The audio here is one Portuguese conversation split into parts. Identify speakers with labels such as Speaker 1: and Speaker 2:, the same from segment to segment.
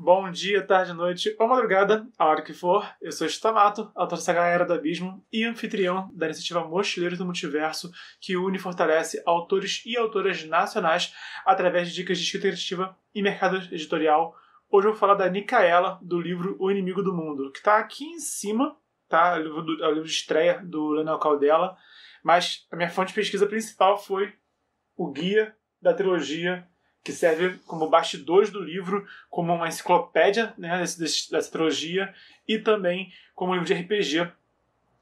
Speaker 1: Bom dia, tarde, noite ou madrugada, a hora que for. Eu sou Stamato, autor da saga Era do Abismo e anfitrião da iniciativa Mochileiros do Multiverso, que une e fortalece autores e autoras nacionais através de dicas de escrita criativa e mercado editorial. Hoje eu vou falar da Nicaela, do livro O Inimigo do Mundo, que está aqui em cima, tá? É o livro de estreia do Leonel Caldela, mas a minha fonte de pesquisa principal foi o guia da trilogia, que serve como bastidores do livro, como uma enciclopédia, né, dessa trilogia, e também como um livro de RPG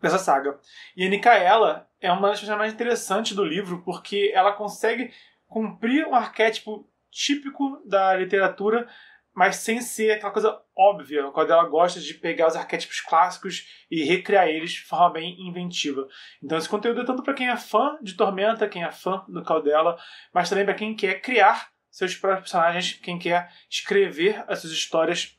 Speaker 1: dessa saga. E a Nicaela é uma das coisas mais interessantes do livro, porque ela consegue cumprir um arquétipo típico da literatura, mas sem ser aquela coisa óbvia, quando ela gosta de pegar os arquétipos clássicos e recriar eles de forma bem inventiva. Então esse conteúdo é tanto para quem é fã de Tormenta, quem é fã do Caldela, mas também para quem quer criar seus próprios personagens, quem quer escrever as suas histórias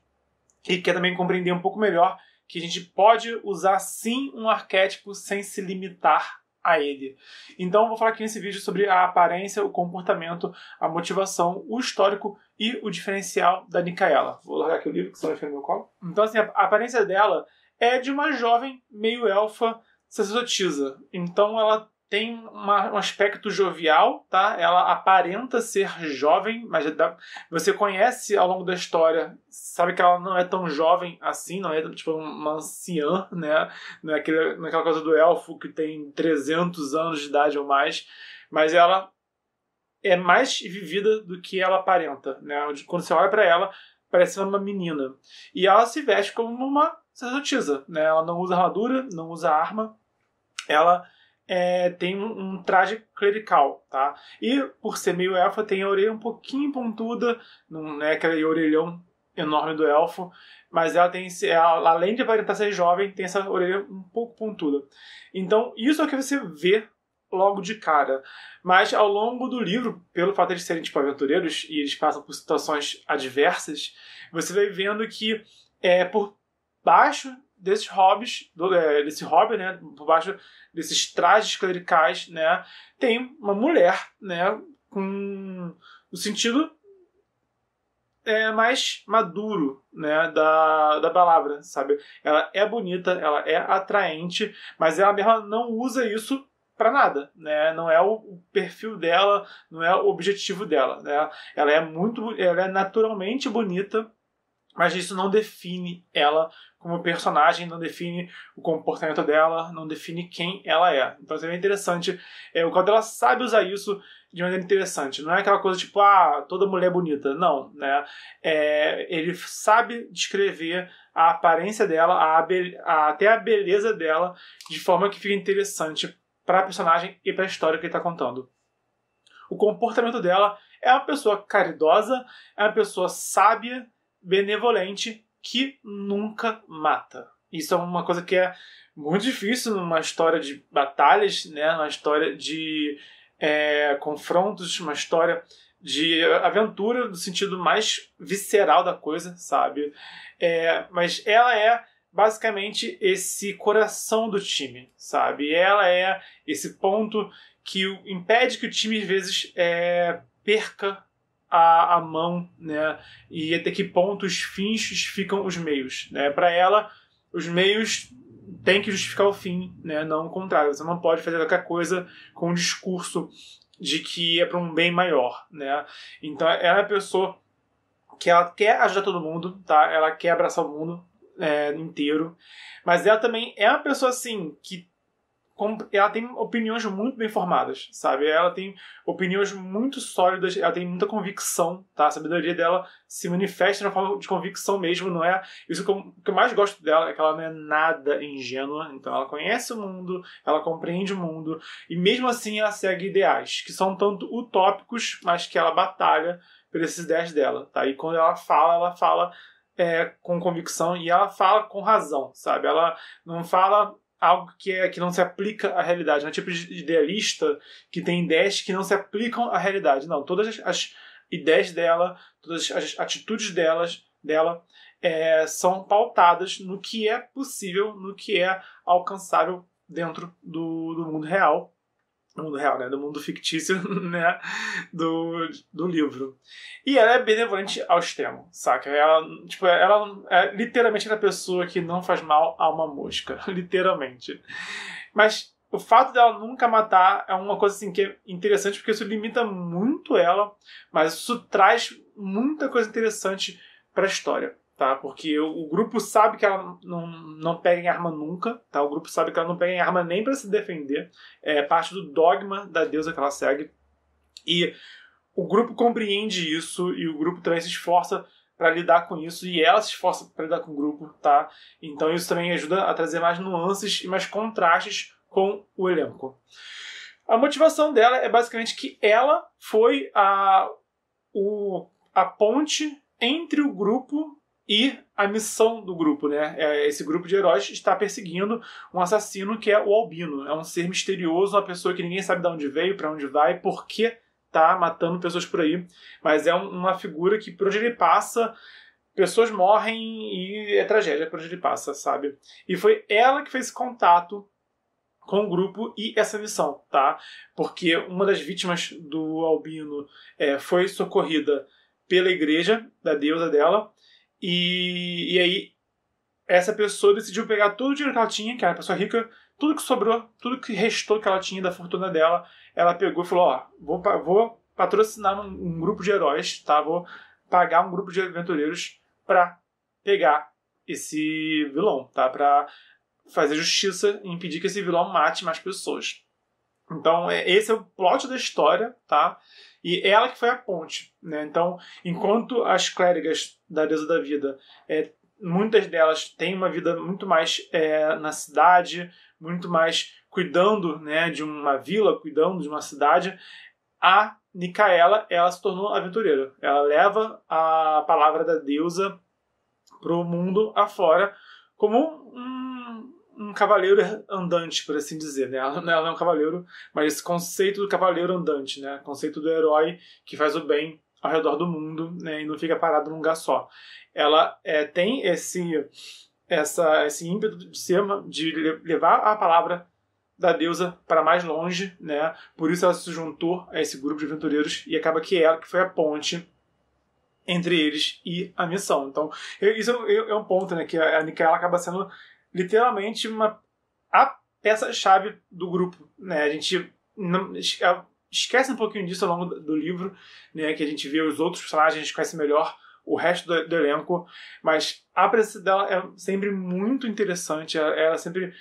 Speaker 1: e quer também compreender um pouco melhor que a gente pode usar sim um arquétipo sem se limitar a ele. Então eu vou falar aqui nesse vídeo sobre a aparência, o comportamento, a motivação, o histórico e o diferencial da Nicaela. Vou largar aqui o livro que você vai ver no meu colo. Então assim, a aparência dela é de uma jovem meio elfa sacerdotisa. Então ela tem um aspecto jovial, tá? Ela aparenta ser jovem, mas você conhece ao longo da história, sabe que ela não é tão jovem assim, não é tipo uma anciã, né? Não é naquela coisa do elfo que tem 300 anos de idade ou mais, mas ela é mais vivida do que ela aparenta, né? Quando você olha para ela, parece uma menina. E ela se veste como uma sacerdotisa, né? Ela não usa armadura, não usa arma, ela tem um traje clerical, tá? E por ser meio elfa, tem a orelha um pouquinho pontuda, não é aquele orelhão enorme do elfo, mas ela, além de aparentar ser jovem, tem essa orelha um pouco pontuda. Então, isso é o que você vê logo de cara. Mas ao longo do livro, pelo fato de eles serem tipo aventureiros e eles passam por situações adversas, você vai vendo que por baixo desses hobbies, desse hobby, né, por baixo desses trajes clericais, né, tem uma mulher, né, com o sentido mais maduro, né, da palavra, sabe? Ela é bonita, ela é atraente, mas ela mesma não usa isso para nada, né? Não é o perfil dela, não é o objetivo dela, né? Ela é naturalmente bonita, mas isso não define ela como personagem, não define o comportamento dela, não define quem ela é. Então é bem interessante. O quanto ela sabe usar isso de maneira interessante. Não é aquela coisa tipo, toda mulher é bonita. Não, né? Ele sabe descrever a aparência dela, até a beleza dela, de forma que fica interessante para a personagem e para a história que ele está contando. O comportamento dela é uma pessoa caridosa, é uma pessoa sábia, benevolente, que nunca mata. Isso é uma coisa que é muito difícil numa história de batalhas, né? Numa história de confrontos, uma história de aventura no sentido mais visceral da coisa, sabe? Mas ela é basicamente esse coração do time, sabe? Ela é esse ponto que impede que o time às vezes perca a mão, né? E até que ponto os fins justificam os meios, né? Para ela, os meios têm que justificar o fim, né? Não o contrário. Você não pode fazer qualquer coisa com um discurso de que é para um bem maior, né? Então ela é a pessoa que ela quer ajudar todo mundo, tá? Ela quer abraçar o mundo inteiro, mas ela também é uma pessoa assim que ela tem opiniões muito bem formadas, sabe? Ela tem opiniões muito sólidas, ela tem muita convicção, tá? A sabedoria dela se manifesta de uma forma de convicção mesmo, não é? Isso que eu mais gosto dela é que ela não é nada ingênua, então ela conhece o mundo, ela compreende o mundo, e mesmo assim ela segue ideais, que são tanto utópicos, mas que ela batalha por essas ideias dela, tá? E quando ela fala com convicção e ela fala com razão, sabe? Ela não fala algo que não se aplica à realidade. Não é tipo de idealista que tem ideias que não se aplicam à realidade. Não, todas as ideias dela, todas as atitudes dela são pautadas no que é possível, no que é alcançável dentro do mundo real. no mundo real, né? Do mundo fictício, né? Do livro. E ela é benevolente ao extremo, saca? Ela, tipo, ela é literalmente a pessoa que não faz mal a uma mosca. Literalmente. Mas o fato dela nunca matar é uma coisa assim que é interessante, porque isso limita muito ela, mas isso traz muita coisa interessante pra história. Tá? Porque o grupo sabe que ela não pega em arma nunca, tá? O grupo sabe que ela não pega em arma nem para se defender. É parte do dogma da deusa que ela segue. E o grupo compreende isso e o grupo também se esforça para lidar com isso e ela se esforça para lidar com o grupo, tá? Então isso também ajuda a trazer mais nuances e mais contrastes com o elenco. A motivação dela é basicamente que ela foi a ponte entre o grupo e a missão do grupo, né? Esse grupo de heróis está perseguindo um assassino que é o Albino. É um ser misterioso, uma pessoa que ninguém sabe de onde veio, para onde vai, por que tá matando pessoas por aí. Mas é uma figura que, por onde ele passa, pessoas morrem e é tragédia por onde ele passa, sabe? E foi ela que fez esse contato com o grupo e essa missão, tá? Porque uma das vítimas do Albino foi socorrida pela igreja da deusa dela. E aí, essa pessoa decidiu pegar todo o dinheiro que ela tinha, que era uma pessoa rica, tudo que sobrou, tudo que restou que ela tinha da fortuna dela, ela pegou e falou: ó, vou patrocinar um grupo de heróis, tá? Vou pagar um grupo de aventureiros pra pegar esse vilão, tá? Pra fazer justiça e impedir que esse vilão mate mais pessoas. Então, esse é o plot da história, tá? E ela que foi a ponte, né? Então, enquanto as clérigas da deusa da vida, muitas delas têm uma vida muito mais na cidade, muito mais cuidando, né, de uma vila, cuidando de uma cidade, a Nicaela, ela se tornou aventureira. Ela leva a palavra da deusa pro mundo afora como um cavaleiro andante, por assim dizer, né? Ela não é um cavaleiro, mas esse conceito do cavaleiro andante, né? Conceito do herói que faz o bem ao redor do mundo, né? E não fica parado num lugar só. Ela tem esse ímpeto de levar a palavra da deusa para mais longe, né? Por isso ela se juntou a esse grupo de aventureiros e acaba que ela que foi a ponte entre eles e a missão. Então, isso é um ponto, né? Que a Nicaela acaba sendo literalmente a peça-chave do grupo, né? A gente esquece um pouquinho disso ao longo do livro, né? Que a gente vê os outros personagens, a gente conhece melhor o resto do elenco, mas a presença dela é sempre muito interessante. Ela sempre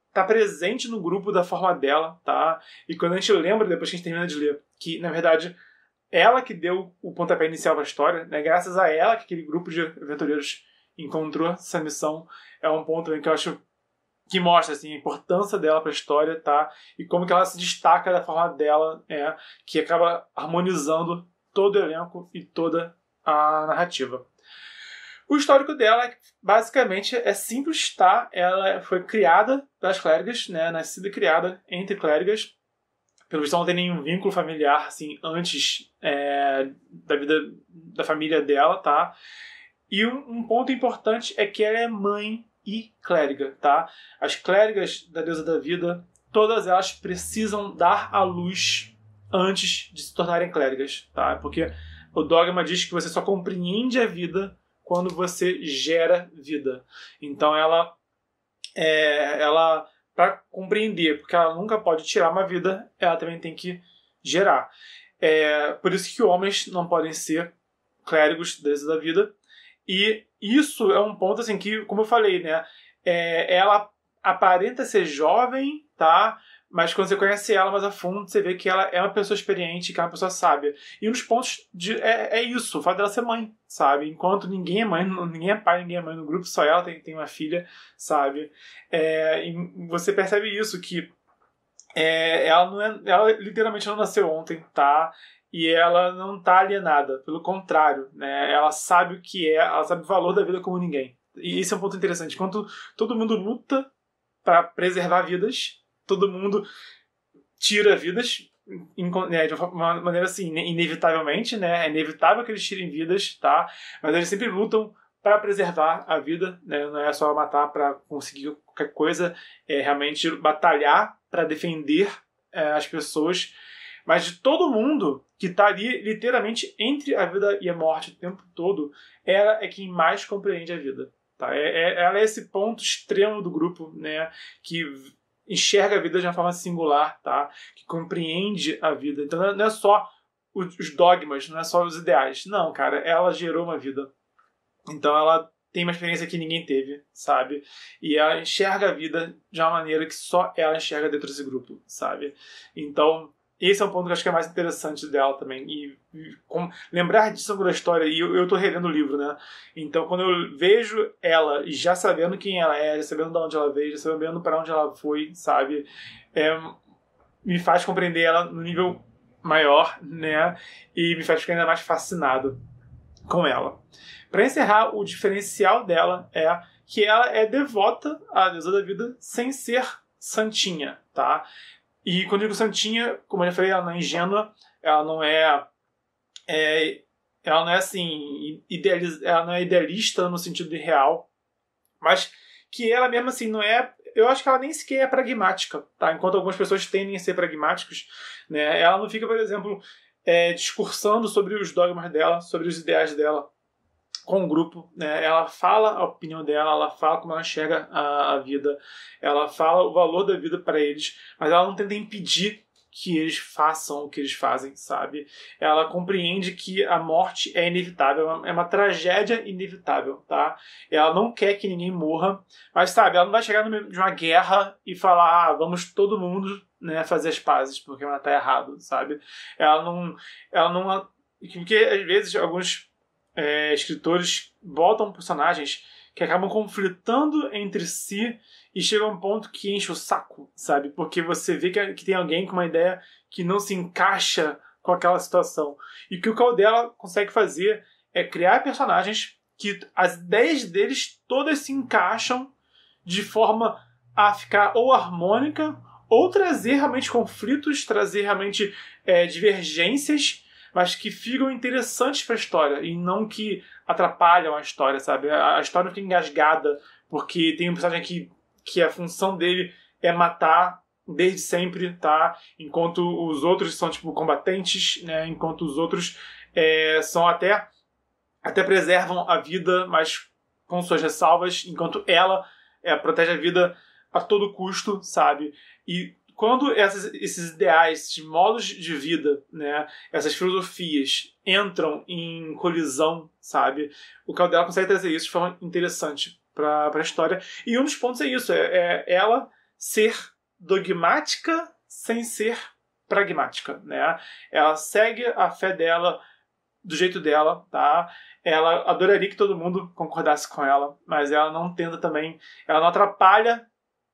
Speaker 1: está presente no grupo da forma dela, tá? E quando a gente lembra, depois que a gente termina de ler, que, na verdade, ela que deu o pontapé inicial da história, né? Graças a ela que aquele grupo de aventureiros encontrou essa missão, é um ponto que eu acho que mostra assim, a importância dela para a história, tá? E como que ela se destaca da forma dela, que acaba harmonizando todo o elenco e toda a narrativa. O histórico dela, basicamente, é simples, tá? Ela foi criada pelas clérigas, né? Nascida e criada entre clérigas. Pelo visto, ela não tem nenhum vínculo familiar, assim, antes da vida da família dela, tá? E um ponto importante é que ela é mãe e clériga, tá? As clérigas da deusa da vida, todas elas precisam dar à luz antes de se tornarem clérigas, tá? Porque o dogma diz que você só compreende a vida quando você gera vida. Então ela para compreender, porque ela nunca pode tirar uma vida, ela também tem que gerar. Por isso que homens não podem ser clérigos da deusa da vida. E isso é um ponto assim que, como eu falei, né, ela aparenta ser jovem, tá? Mas quando você conhece ela mais a fundo, você vê que ela é uma pessoa experiente, que é uma pessoa sábia. E um dos pontos é isso, o fato dela ser mãe, sabe? Enquanto ninguém é mãe, ninguém é pai, ninguém é mãe no grupo, só ela tem uma filha, sabe? E você percebe isso, que ela literalmente não nasceu ontem, tá? E ela não tá alienada, pelo contrário, né? Ela sabe o que ela sabe o valor da vida como ninguém. E isso é um ponto interessante. Enquanto todo mundo luta para preservar vidas, todo mundo tira vidas, de uma maneira assim, inevitavelmente, né? É inevitável que eles tirem vidas, tá? Mas eles sempre lutam para preservar a vida, né? Não é só matar para conseguir qualquer coisa, é realmente batalhar para defender as pessoas, mas de todo mundo que está ali literalmente entre a vida e a morte o tempo todo, ela é quem mais compreende a vida. Tá? Ela é esse ponto extremo do grupo, né? Que enxerga a vida de uma forma singular, tá? Que compreende a vida. Então não é só os dogmas, não é só os ideais. Não, cara, ela gerou uma vida. Então ela tem uma experiência que ninguém teve, sabe? E ela enxerga a vida de uma maneira que só ela enxerga dentro desse grupo, sabe? Então, esse é um ponto que eu acho que é mais interessante dela também. E lembrar disso na história, e eu tô relendo o livro, né? Então, quando eu vejo ela, já sabendo quem ela é, já sabendo de onde ela veio, já sabendo para onde ela foi, sabe? Me faz compreender ela no nível maior, né? E me faz ficar ainda mais fascinado com ela. Para encerrar, o diferencial dela é que ela é devota à deusa da vida sem ser santinha, tá? E quando eu digo santinha, como eu já falei, ela não é ingênua, ela não é assim, ela não é idealista no sentido real, mas que ela mesmo assim não é, eu acho que ela nem sequer é pragmática, tá? Enquanto algumas pessoas tendem a ser pragmáticos, né? Ela não fica, por exemplo, discursando sobre os dogmas dela, sobre os ideais dela com o grupo, né? Ela fala a opinião dela, ela fala como ela enxerga a vida, ela fala o valor da vida para eles, mas ela não tenta impedir que eles façam o que eles fazem, sabe? Ela compreende que a morte é inevitável, é uma tragédia inevitável, tá? Ela não quer que ninguém morra, mas, sabe, ela não vai chegar no meio de uma guerra e falar, vamos todo mundo, né, fazer as pazes, porque ela tá errado, sabe? Ela não... Porque, às vezes, alguns escritores botam personagens que acabam conflitando entre si e chega a um ponto que enche o saco, sabe? Porque você vê que tem alguém com uma ideia que não se encaixa com aquela situação. E o que o Caldela consegue fazer é criar personagens que as ideias deles todas se encaixam de forma a ficar ou harmônica ou trazer realmente conflitos, trazer realmente divergências, mas que ficam interessantes para a história e não que atrapalham a história, sabe? A história fica engasgada porque tem um personagem que a função dele é matar desde sempre, tá? Enquanto os outros são, tipo, combatentes, né? Enquanto os outros são até preservam a vida, mas com suas ressalvas, enquanto ela protege a vida a todo custo, sabe? E quando esses ideais, esses modos de vida, né, essas filosofias entram em colisão, sabe? O Caldela consegue trazer isso de forma interessante para a história. E um dos pontos é isso, ela ser dogmática sem ser pragmática, né? Ela segue a fé dela do jeito dela, tá? Ela adoraria que todo mundo concordasse com ela, mas ela não tenta também, ela não atrapalha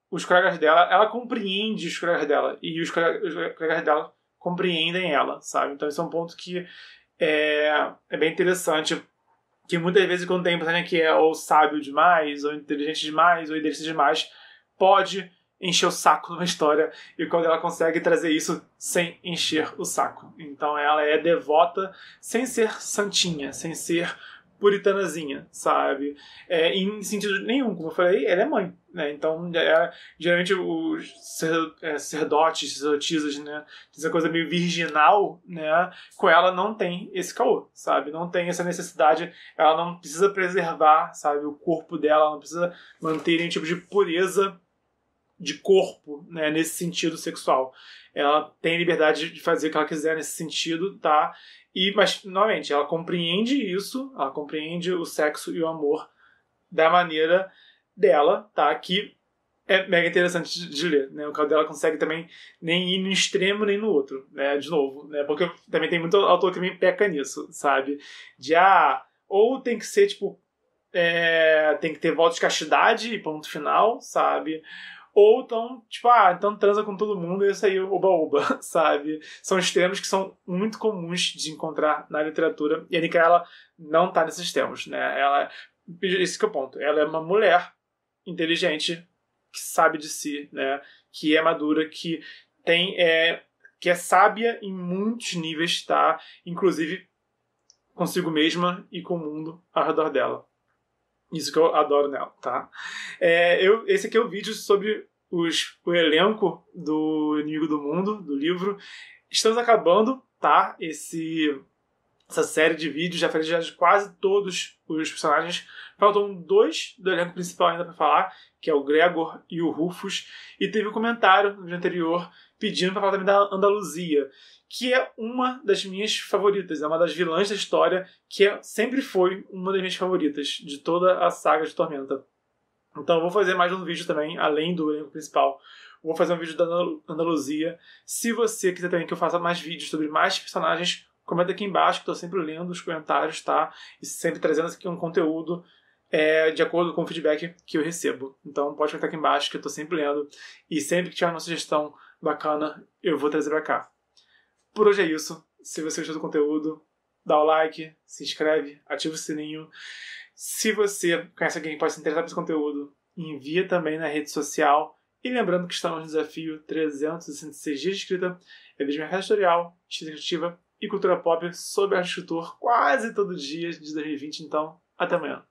Speaker 1: os colegas dela, ela compreende os colegas dela e os colegas dela compreendem ela, sabe? Então esse é um ponto que é bem interessante, que muitas vezes quando tem um personagem que é ou sábio demais, ou inteligente demais, ou idealista demais, pode encher o saco numa história, e quando ela consegue trazer isso sem encher o saco. Então ela é devota sem ser santinha, sem ser puritanazinha, sabe? Em sentido nenhum, como eu falei, ela é mãe, né? Então, geralmente os sacerdotes, sacerdotisas, né? Essa coisa meio virginal, né? Com ela não tem esse caô, sabe? Não tem essa necessidade, ela não precisa preservar, sabe? O corpo dela, ela não precisa manter nenhum tipo de pureza de corpo, né? Nesse sentido sexual. Ela tem liberdade de fazer o que ela quiser nesse sentido, tá? Mas, novamente, ela compreende isso, ela compreende o sexo e o amor da maneira dela, tá? Que é mega interessante de ler, né? O Caldela consegue também nem ir no extremo nem no outro, né? De novo, né? Porque também tem muito autor que também peca nisso, sabe? Ou tem que ser, tipo, tem que ter voto de castidade e ponto final, sabe? Ou então, tipo, então transa com todo mundo e isso aí, oba-oba, sabe? São extremos que são muito comuns de encontrar na literatura e a Nika, ela não tá nesses extremos, né? Esse que é o ponto. Ela é uma mulher inteligente, que sabe de si, né? Que é madura, que que é sábia em muitos níveis, tá? Inclusive consigo mesma e com o mundo ao redor dela. Isso que eu adoro nela, tá? Esse aqui é o vídeo sobre o elenco do Inimigo do Mundo, do livro. Estamos acabando, tá? Essa série de vídeos, já falei já de quase todos os personagens. Faltam 2 do elenco principal ainda pra falar, que é o Gregor e o Rufus. E teve um comentário no vídeo anterior pedindo pra falar também da Andaluzia, que é uma das minhas favoritas, é uma das vilãs da história, sempre foi uma das minhas favoritas de toda a saga de Tormenta. Então eu vou fazer mais um vídeo também, além do elenco principal. Vou fazer um vídeo da Andaluzia. Se você quiser também que eu faça mais vídeos sobre mais personagens, comenta aqui embaixo, que estou sempre lendo os comentários, tá? E sempre trazendo aqui um conteúdo de acordo com o feedback que eu recebo. Então pode comentar aqui embaixo, que eu estou sempre lendo. E sempre que tiver uma sugestão bacana, eu vou trazer pra cá. Por hoje é isso. Se você gostou do conteúdo, dá o like, se inscreve, ativa o sininho. Se você conhece alguém que pode se interessar por esse conteúdo, envia também na rede social. E lembrando que estamos no desafio 366 dias de escrita, vídeo de mercado editorial, escrita criativa e cultura pop sobre arte e escritor quase todo dia de 2020. Então, até amanhã.